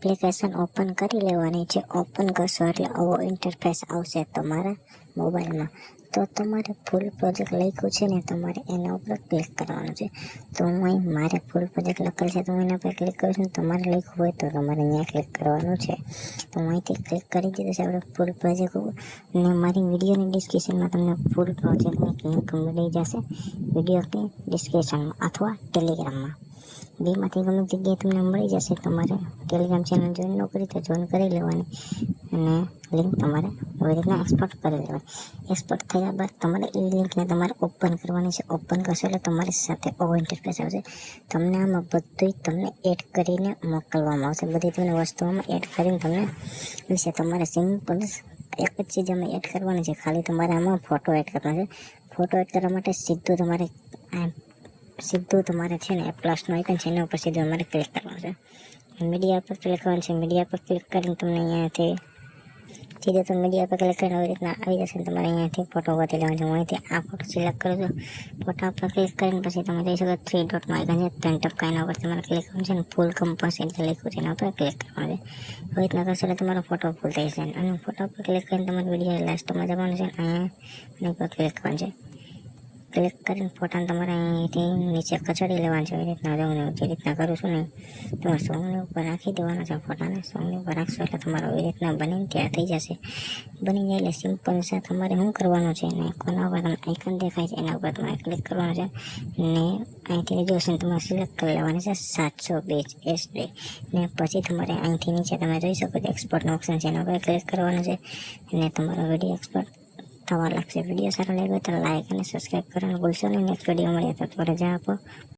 Application open કરી લેવાની છે। ઓપન કરશો એટલે આવો ઇન્ટરફેસ આવશે તમારા મોબાઈલમાં। તો તમારે ફૂલ પ્રોજેક્ટ લખ્યું છે ને, તમારે એના ઉપર ક્લિક કરવાનું છે। તો હું અહીં મારે ફૂલ પ્રોજેક્ટ લખેલ છે તો હું એના પર ક્લિક કરું છું। તમારે લખ્યું હોય તો તમારે અહીંયા ક્લિક કરવાનું છે। તો હું અહીંથી ક્લિક કરી દીધું છે આપણે ફૂલ પ્રોજેક્ટ ઉપર, અને મારી વિડીયોની ડિસ્ક્રિપ્શનમાં તમને ફૂલ પ્રોજેક્ટની લિંક મળી જશે, વિડીયોની ડિસ્ક્રિપ્શનમાં અથવા ટેલિગ્રામમાં, બેમાંથી ગમે જગ્યાએ તમને મળી જશે। તમારે ટેલિગ્રામ ચેનલ જોઈન ન કરી તો જોઈન કરી લેવાની, અને લિંક તમારે આવી રીતના એક્સપોર્ટ કરી લેવાની। એક્સપોર્ટ થયા બાદ તમારે એ લિંકને તમારે ઓપન કરવાની છે। ઓપન કરશો એટલે તમારી સાથે આવો ઇન્ટરફેસ આવશે। તમને આમાં બધું તમને એડ કરીને મોકલવામાં આવશે, બધી તમને વસ્તુઓમાં એડ કરીને તમને વિશે તમારે સિમ્પલ એક જ ચીજ અમે એડ કરવાની છે, ખાલી તમારે આમાં ફોટો એડ કરવાનો છે। ફોટો એડ કરવા માટે સીધું તમારે છે ને પ્લસનું આઇકન છે એના ઉપર સીધું અમારે ક્લિક કરવાનું છે। મીડિયા પર ક્લિક કરવાનું છે। મીડિયા પર ક્લિક કરીને તમને અહીંયાથી સીધું તો મીડિયા પર ક્લિક કરીને આવી રીતના આવી જશે। તમારે અહીંયાથી ફોટો ગોતી લેવાનો છે। હું અહીંથી આ ફોટો સિલેક્ટ કરું છું। ફોટા પર ક્લિક કરીને પછી તમે જોઈ શકો 3 ડોટનું આઇકન છે, 3 ટપકા એના ઉપર તમારે ક્લિક કરવાનું છે, અને ફૂલ કમ્પોઝ એટલે લખ્યું છે એના ઉપર ક્લિક કરવાનું છે। આવી રીતના કરશો એટલે તમારો ફોટો ફૂલ થઈ જશે, અને ફોટા પર ક્લિક કરીને તમારે વિડીયો લાસ્ટમાં જવાનું છે, અહીંયા પર ક્લિક કરવાનું છે। ક્લિક કરીને ફોટાને તમારે અહીંથી નીચે કચડી લેવાનું છે। એવી રીતના હું જે રીતના કરું છું ને, તમારે સોંગની ઉપર રાખી દેવાનો છે ફોટાને। સોંગની ઉપર રાખશો એટલે તમારો એવી રીતના બનીને તૈયાર થઈ જશે। બની જાય એટલે સિમ્પલ છે, તમારે શું કરવાનું છે ને, કોના ઉપર તમને આઇકન દેખાય છે એના ઉપર તમારે ક્લિક કરવાનું છે, ને અહીંથી રેઝોલ્યુશન તમારે સિલેક્ટ કરી લેવાનું છે 720 SD, ને પછી તમારે અહીંથી નીચે તમે જોઈ શકો છો એક્સપોર્ટનો ઓપ્શન છે એના ઉપર ક્લિક કરવાનું છે, અને તમારો વિડીયો એક્સપોર્ટ થવા લાગશે। વિડીયો સારો લાગ્યો તો લાઈક અને સબસ્ક્રાઈબ કરવાનું ભૂલશો નહીં। નેક્સ્ટ વિડીયો મળીએ તો રજા આપો।